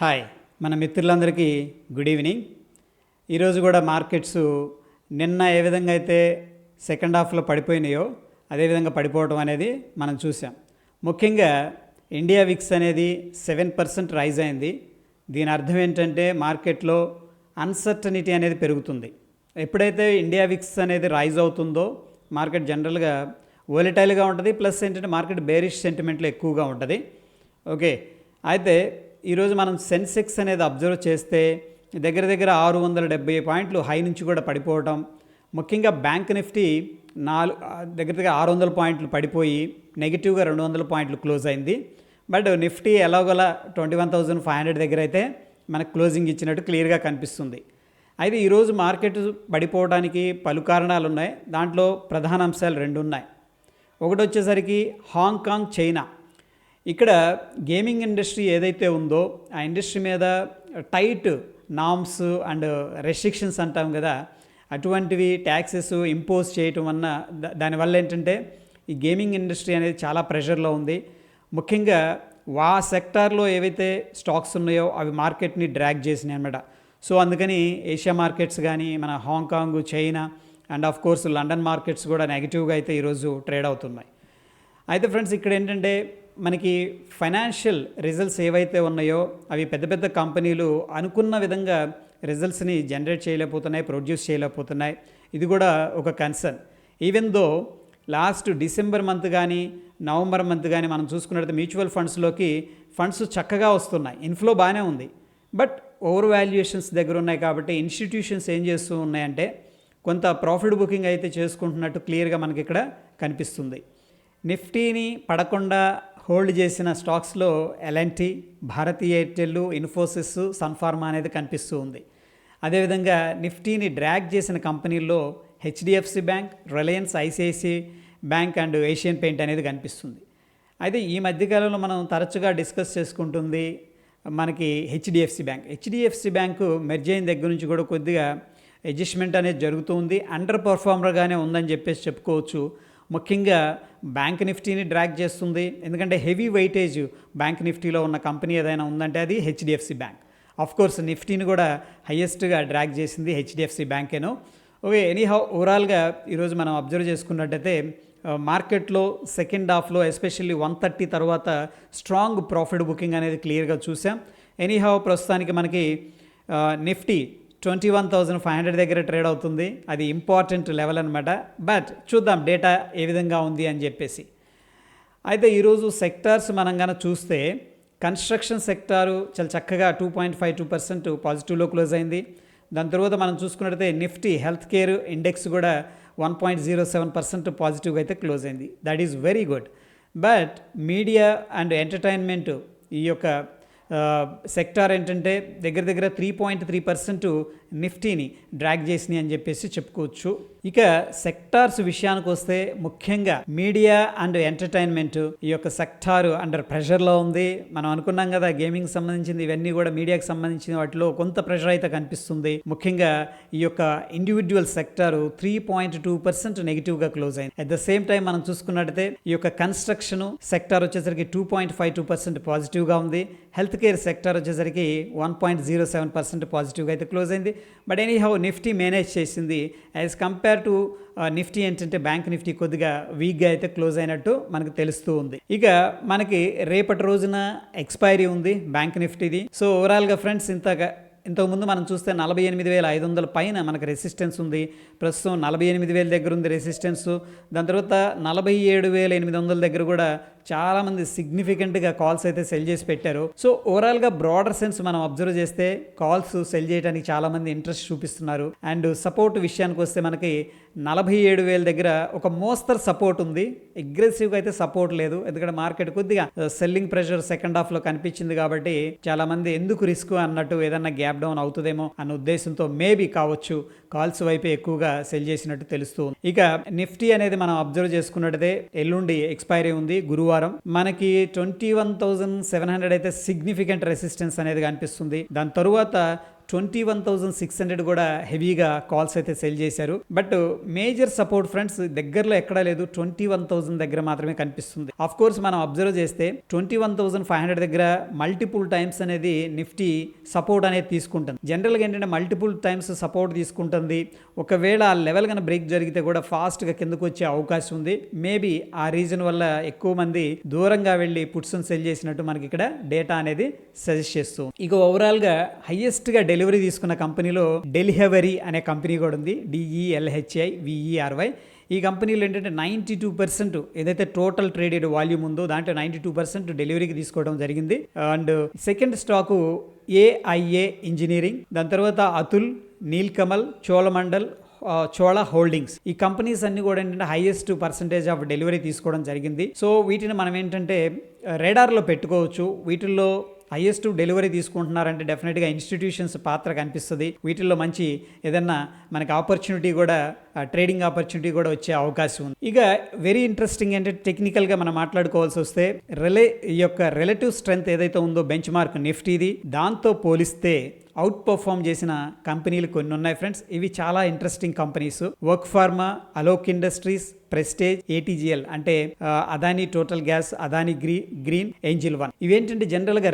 Hi మన మిత్రులందరికీ good evening. ఈరోజు కూడా మార్కెట్స్ నిన్న ఏ విధంగా అయితే సెకండ్ హాఫ్లో పడిపోయినాయో అదేవిధంగా పడిపోవడం అనేది మనం చూసాం. ముఖ్యంగా ఇండియా విక్స్ అనేది 7% రైజ్ అయింది. దీని అర్థం ఏంటంటే మార్కెట్లో అన్సర్టనిటీ అనేది పెరుగుతుంది. ఎప్పుడైతే ఇండియా విక్స్ అనేది రైజ్ అవుతుందో మార్కెట్ జనరల్గా వోలటైల్గా ఉంటుంది, ప్లస్ ఏంటంటే మార్కెట్ బేరిష్ సెంటిమెంట్లో ఎక్కువగా ఉంటుంది. ఓకే, అయితే ఈరోజు మనం సెన్సెక్స్ అనేది అబ్జర్వ్ చేస్తే దగ్గర దగ్గర 670 పాయింట్లు హై నుంచి కూడా పడిపోవటం. ముఖ్యంగా బ్యాంక్ నిఫ్టీ దగ్గర దగ్గర 600 పాయింట్లు పడిపోయి నెగిటివ్గా 200 పాయింట్లు క్లోజ్ అయింది. బట్ నిఫ్టీ ఎలాగోలా 21,500 దగ్గర అయితే మనకు క్లోజింగ్ ఇచ్చినట్టు క్లియర్గా కనిపిస్తుంది. అయితే ఈరోజు మార్కెట్ పడిపోవడానికి పలు కారణాలు ఉన్నాయి. దాంట్లో ప్రధాన అంశాలు రెండు ఉన్నాయి. ఒకటి వచ్చేసరికి హాంకాంగ్, చైనా. ఇక్కడ గేమింగ్ ఇండస్ట్రీ ఏదైతే ఉందో ఆ ఇండస్ట్రీ మీద టైట్ నామ్స్ అండ్ రెస్ట్రిక్షన్స్ అంటాం కదా, అటువంటివి ట్యాక్సెస్ ఇంపోజ్ చేయటం వలన దానివల్ల ఏంటంటే ఈ గేమింగ్ ఇండస్ట్రీ అనేది చాలా ప్రెషర్లో ఉంది. ముఖ్యంగా ఆ సెక్టార్లో ఏవైతే స్టాక్స్ ఉన్నాయో అవి మార్కెట్ని డ్రాగ్ చేసినాయి అన్నమాట. సో అందుకని ఏషియా మార్కెట్స్ కానీ మన Hong Kong, China and of course London markets కూడా నెగిటివ్గా అయితే ఈరోజు ట్రేడ్ అవుతున్నాయి. అయితే ఫ్రెండ్స్, ఇక్కడ ఏంటంటే మనకి ఫైనాన్షియల్ రిజల్ట్స్ ఏవైతే ఉన్నాయో అవి పెద్ద పెద్ద కంపెనీలు అనుకున్న విధంగా రిజల్ట్స్ని జనరేట్ చేయలేకపోతున్నాయి, ప్రొడ్యూస్ చేయలేకపోతున్నాయి. ఇది కూడా ఒక concern. Even though last December month కానీ నవంబర్ మంత్ కానీ మనం చూసుకున్నట్లయితే మ్యూచువల్ ఫండ్స్లోకి ఫండ్స్ చక్కగా వస్తున్నాయి, ఇన్ఫ్లో బాగానే ఉంది. బట్ ఓవర్ వాల్యుయేషన్స్ దగ్గర ఉన్నాయి కాబట్టి ఇన్స్టిట్యూషన్స్ ఏం చేస్తూ ఉన్నాయంటే కొంత ప్రాఫిట్ బుకింగ్ అయితే చేసుకుంటున్నట్టు క్లియర్గా మనకి ఇక్కడ కనిపిస్తుంది. నిఫ్టీని పడకుండా హోల్డ్ చేసిన స్టాక్స్లో ఎల్ఎన్టీ, భారతీ ఎయిర్టెల్, ఇన్ఫోసిస్, సన్ఫార్మా అనేది కనిపిస్తూ ఉంది. అదేవిధంగా నిఫ్టీని డ్రాగ్ చేసిన కంపెనీల్లో HDFC bank, Reliance, ICICI bank and Asian paint అనేది కనిపిస్తుంది. అయితే ఈ మధ్యకాలంలో మనం తరచుగా డిస్కస్ చేసుకుంటుంది మనకి హెచ్డిఎఫ్సి బ్యాంకు మెర్జ్ అయిన దగ్గర నుంచి కూడా కొద్దిగా అడ్జస్ట్మెంట్ అనేది జరుగుతుంది. అండర్ పర్ఫార్మర్గానే ఉందని చెప్పేసి చెప్పుకోవచ్చు. ముఖ్యంగా బ్యాంక్ నిఫ్టీని డ్రాగ్ చేస్తుంది. ఎందుకంటే హెవీ వెయిటేజ్ బ్యాంక్ నిఫ్టీలో ఉన్న కంపెనీ ఏదైనా ఉందంటే అది హెచ్డిఎఫ్సి బ్యాంక్. ఆఫ్ కోర్స్ నిఫ్టీని కూడా హయ్యెస్ట్గా డ్రాగ్ చేసింది హెచ్డిఎఫ్సి బ్యాంకేనో. ఓకే, ఎనీహౌ ఓవరాల్గా ఈరోజు మనం అబ్జర్వ్ చేసుకున్నట్టయితే మార్కెట్లో సెకండ్ హాఫ్లో ఎస్పెషల్లీ 130 తర్వాత స్ట్రాంగ్ ప్రాఫిట్ బుకింగ్ అనేది క్లియర్గా చూసాం. ఎనీహౌ ప్రస్తుతానికి మనకి నిఫ్టీ 21,500 దగ్గర ట్రేడ్ అవుతుంది. అది ఇంపార్టెంట్ లెవెల్ అనమాట. బట్ చూద్దాం డేటా ఏ విధంగా ఉంది అని చెప్పేసి. అయితే ఈరోజు సెక్టార్స్ మనం కనుక చూస్తే కన్స్ట్రక్షన్ సెక్టారు చాలా చక్కగా 2.52% పాజిటివ్లో క్లోజ్ అయింది. దాని తర్వాత మనం చూసుకున్నట్టయితే నిఫ్టీ హెల్త్ కేర్ ఇండెక్స్ కూడా 1.07% పాజిటివ్గా అయితే క్లోజ్ అయింది. That is very good. But media and entertainment ఈ యొక్క సెక్టార్ ఏంటంటే దగ్గర దగ్గర 3.3% నిఫ్టీని డ్రాగ్ చేసినాయి అని చెప్పేసి చెప్పుకోవచ్చు. ఇక సెక్టార్స్ విషయానికి వస్తే ముఖ్యంగా మీడియా అండ్ ఎంటర్టైన్మెంట్ ఈ యొక్క సెక్టార్ అండర్ ప్రెషర్లో ఉంది. మనం అనుకున్నాం కదా గేమింగ్ సంబంధించింది ఇవన్నీ కూడా మీడియాకి సంబంధించిన వాటిలో కొంత ప్రెషర్ అయితే కనిపిస్తుంది. ముఖ్యంగా ఈ యొక్క ఇండివిజువల్ సెక్టార్ 3.2% నెగిటివ్గా క్లోజ్ అయింది. అట్ ద సేమ్ టైం మనం చూసుకున్నట్టయితే ఈ యొక్క కన్స్ట్రక్షన్ సెక్టార్ వచ్చేసరికి 2.52% పాజిటివ్గా ఉంది. హెల్త్ కేర్ సెక్టార్ వచ్చేసరికి 1.07% పాజిటివ్గా అయితే క్లోజ్ అయింది. బట్ ఎనీహౌ నిఫ్టీ మేనేజ్ చేసింది. యాజ్ కంపేర్ టు నిఫ్టీ ఏంటంటే బ్యాంక్ నిఫ్టీ కొద్దిగా వీక్గా అయితే క్లోజ్ అయినట్టు మనకు తెలుస్తూ ఉంది. ఇక మనకి రేపటి రోజున ఎక్స్పైరీ ఉంది బ్యాంక్ నిఫ్టీది. సో ఓవరాల్గా ఫ్రెండ్స్ ఇంతకుముందు మనం చూస్తే 48,500 పైన మనకు రెసిస్టెన్స్ ఉంది. ప్రస్తుతం 48,000 దగ్గర ఉంది రెసిస్టెన్స్. దాని తర్వాత 47,800 దగ్గర కూడా చాలామంది సిగ్నిఫికెంట్గా కాల్స్ అయితే సెల్ చేసి పెట్టారు. సో ఓవరాల్గా బ్రాడర్ సెన్స్ మనం అబ్జర్వ్ చేస్తే కాల్స్ సెల్ చేయడానికి చాలామంది ఇంట్రెస్ట్ చూపిస్తున్నారు. అండ్ సపోర్ట్ విషయానికి వస్తే మనకి 47,000 దగ్గర ఒక మోస్తరు సపోర్ట్ ఉంది. అగ్రెసివ్గా అయితే సపోర్ట్ లేదు. ఎందుకంటే మార్కెట్ కొద్దిగా సెల్లింగ్ ప్రెషర్ సెకండ్ హాఫ్లో కనిపించింది కాబట్టి చాలామంది ఎందుకు రిస్క్ అన్నట్టు ఏదన్నా గ్యాప్ డౌన్ అవుతుందేమో అన్న ఉద్దేశంతో మేబీ కావచ్చు కాల్స్ వైపే ఎక్కువగా సెల్ చేసినట్టు తెలుస్తుంది. ఇక నిఫ్టీ అనేది మనం అబ్జర్వ్ చేసుకున్నట్టయితే ఎల్లుండి ఎక్స్పైరీ ఉంది గురువారం. మనకి 21,700 అయితే సిగ్నిఫికెంట్ రెసిస్టెన్స్ అనేది కనిపిస్తుంది. దాని తరువాత 21,600 కూడా హెవీగా కాల్స్ అయితే సెల్ చేశారు. బట్ మేజర్ సపోర్ట్ ఫ్రెండ్స్ దగ్గరలో ఎక్కడా లేదు, 21,000 దగ్గర మాత్రమే కనిపిస్తుంది. ఆఫ్ కోర్స్ మనం అబ్జర్వ్ చేస్తే 21,500 దగ్గర మల్టిపుల్ టైమ్స్ అనేది నిఫ్టీ సపోర్ట్ అనేది తీసుకుంటుంది. జనరల్గా ఏంటంటే మల్టిపుల్ టైమ్స్ సపోర్ట్ తీసుకుంటుంది. ఒకవేళ ఆ లెవెల్ కన్నా బ్రేక్ జరిగితే కూడా ఫాస్ట్గా కిందకు వచ్చే అవకాశం ఉంది. మేబీ ఆ రీజన్ వల్ల ఎక్కువ మంది దూరంగా వెళ్ళి పుట్స్ సెల్ చేసినట్టు మనకి ఇక్కడ డేటా అనేది సజెస్ట్ చేస్తూ. ఇక ఓవరాల్గా హైయెస్ట్గా డెలివరీ తీసుకున్న కంపెనీలో డెలిహెవరీ అనే కంపెనీ కూడా ఉంది, DELHIVERY. ఈ కంపెనీలో ఏంటంటే 92% ఏదైతే టోటల్ ట్రేడెడ్ వాల్యూమ్ ఉందో దాంట్లో 92% డెలివరీకి తీసుకోవడం జరిగింది. And second stock AIA engineering, దాని తర్వాత అతుల్, నీల్కమల్, చోళమండల్, చోళ హోల్డింగ్స్. ఈ కంపెనీస్ అన్ని కూడా ఏంటంటే హైయెస్ట్ పర్సంటేజ్ ఆఫ్ డెలివరీ తీసుకోవడం జరిగింది. సో వీటిని మనం ఏంటంటే రేడార్లో పెట్టుకోవచ్చు. వీటిల్లో హైయెస్ట్ డెలివరీ తీసుకుంటున్నారంటే డెఫినెట్గా ఇన్స్టిట్యూషన్స్ పాత్ర కనిపిస్తుంది. వీటిల్లో మంచి ఏదన్నా మనకి ఆపర్చునిటీ కూడా, ట్రేడింగ్ ఆపర్చునిటీ కూడా వచ్చే అవకాశం ఉంది. ఇక వెరీ ఇంట్రెస్టింగ్ ఏంటంటే టెక్నికల్గా మనం మాట్లాడుకోవాల్సి వస్తే ఈ యొక్క రిలేటివ్ స్ట్రెంత్ ఏదైతే ఉందో బెంచ్ మార్క్ నిఫ్టీది, దాంతో పోలిస్తే అవుట్ పర్ఫామ్ చేసిన కంపెనీలు కొన్ని ఉన్నాయి ఫ్రెండ్స్. ఇవి చాలా interesting companies. Work pharma, Alok industries, prestige, ATGL అంటే Adani total gas, Adani green, angel one. ఇవేంటంటే జనరల్గా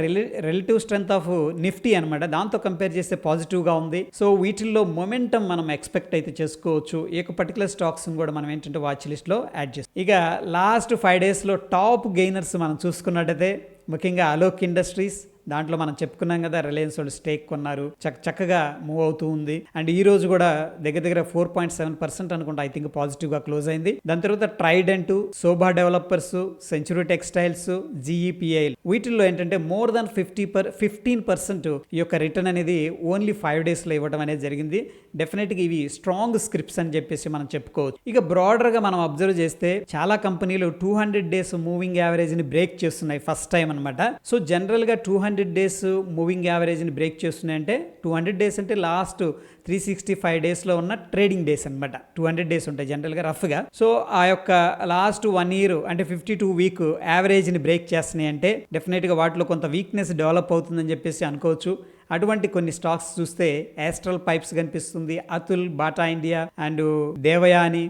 రిలేటివ్ స్ట్రెంత్ ఆఫ్ నిఫ్టీ అనమాట. దాంతో కంపేర్ చేస్తే పాజిటివ్గా ఉంది. సో వీటిల్లో మొమెంటం మనం ఎక్స్పెక్ట్ అయితే చేసుకోవచ్చు. ఈ యొక్క పర్టికులర్ స్టాక్స్ కూడా మనం ఏంటంటే వాచ్ లిస్ట్లో యాడ్ చేస్తాం. ఇక లాస్ట్ 5 డేస్లో టాప్ గెయినర్స్ మనం చూసుకున్నట్టయితే ముఖ్యంగా అలోక్ ఇండస్ట్రీస్, దాంట్లో మనం చెప్పుకున్నాం కదా, రిలయన్స్ వాళ్ళు స్టేక్ కొన్నారు, చక్కగా మూవ్ అవుతూ ఉంది. అండ్ ఈ రోజు కూడా దగ్గర 4.7% అనుకుంటా ఐ థింక్ పాజిటివ్గా క్లోజ్ అయింది. దాని తర్వాత ట్రైడెంట్, శోభా డెవలపర్స్, సెంచురీ టెక్స్టైల్స్, GEPIL, వీటిల్లో ఏంటంటే మోర్ దాన్ 15% ఈ యొక్క రిటర్న్ అనేది ఓన్లీ 5 డేస్లో ఇవ్వడం అనేది జరిగింది. డెఫినెట్గా ఇవి స్ట్రాంగ్ స్క్రిప్ట్స్ అని చెప్పేసి మనం చెప్పుకోవచ్చు. ఇక బ్రాడర్గా మనం అబ్జర్వ్ చేస్తే చాలా కంపెనీలు 200 డేస్ మూవింగ్ యావరేజ్ని బ్రేక్ చేస్తున్నాయి ఫస్ట్ టైం అనమాట. సో జనరల్గా 200 డేస్ మూవింగ్ యావరేజ్ని బ్రేక్ చేస్తున్నాయంటే 200 డేస్ అంటే లాస్ట్ 365 డేస్లో ఉన్న ట్రేడింగ్ డేస్ అనమాట. 200 డేస్ ఉంటాయి జనరల్గా రఫ్గా. సో ఆ యొక్క లాస్ట్ 1 ఇయర్ అంటే 52 వీక్ యావరేజ్ని బ్రేక్ చేస్తున్నాయి అంటే డెఫినెట్గా వాటిలో కొంత వీక్నెస్ డెవలప్ అవుతుందని చెప్పేసి అనుకోవచ్చు. అటువంటి కొన్ని స్టాక్స్ చూస్తే యాస్ట్రల్ పైప్స్ కనిపిస్తుంది, Atul, Bata India and Devyani,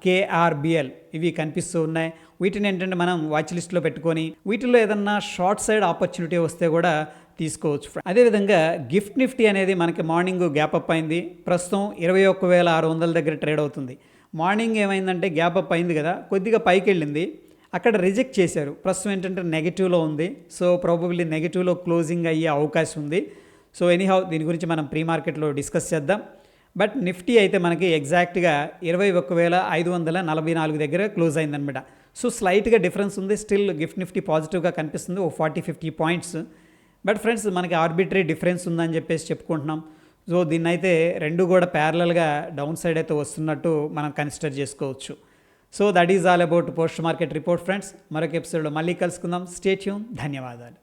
KRBL ఇవి కనిపిస్తూ ఉన్నాయి. వీటిని ఏంటంటే మనం వాచ్ లిస్ట్లో పెట్టుకొని వీటిల్లో ఏదన్నా షార్ట్ సైడ్ ఆపర్చునిటీ వస్తే కూడా తీసుకోవచ్చు. అదేవిధంగా గిఫ్ట్ నిఫ్టీ అనేది మనకి మార్నింగ్ గ్యాప్ అప్ అయింది. ప్రస్తుతం 21,600 దగ్గర ట్రేడ్ అవుతుంది. మార్నింగ్ ఏమైందంటే గ్యాప్ అప్ అయింది కదా, కొద్దిగా పైకి వెళ్ళింది, అక్కడ రిజెక్ట్ చేశారు. ప్రస్తుతం ఏంటంటే నెగిటివ్లో ఉంది. సో ప్రాబబ్లీ నెగిటివ్లో క్లోజింగ్ అయ్యే అవకాశం ఉంది. సో ఎనీహౌ దీని గురించి మనం ప్రీ మార్కెట్లో డిస్కస్ చేద్దాం. బట్ నిఫ్టీ అయితే మనకి ఎగ్జాక్ట్గా 21,544 దగ్గర క్లోజ్ అయిందనమాట. సో స్లైట్గా డిఫరెన్స్ ఉంది. స్టిల్ గిఫ్ట్ నిఫ్టీ పాజిటివ్గా కనిపిస్తుంది, 40-50 పాయింట్స్. బట్ ఫ్రెండ్స్ మనకి ఆర్బిట్రీ డిఫరెన్స్ ఉందని చెప్పేసి చెప్పుకుంటున్నాం. సో దీన్ని అయితే రెండు కూడా ప్యారలల్గా డౌన్ సైడ్ అయితే వస్తున్నట్టు మనం కన్సిడర్ చేసుకోవచ్చు. So that is all about post market report friends. మరొక ఎపిసోడ్లో మళ్ళీ కలుసుకుందాం. Stay tune. ధన్యవాదాలు.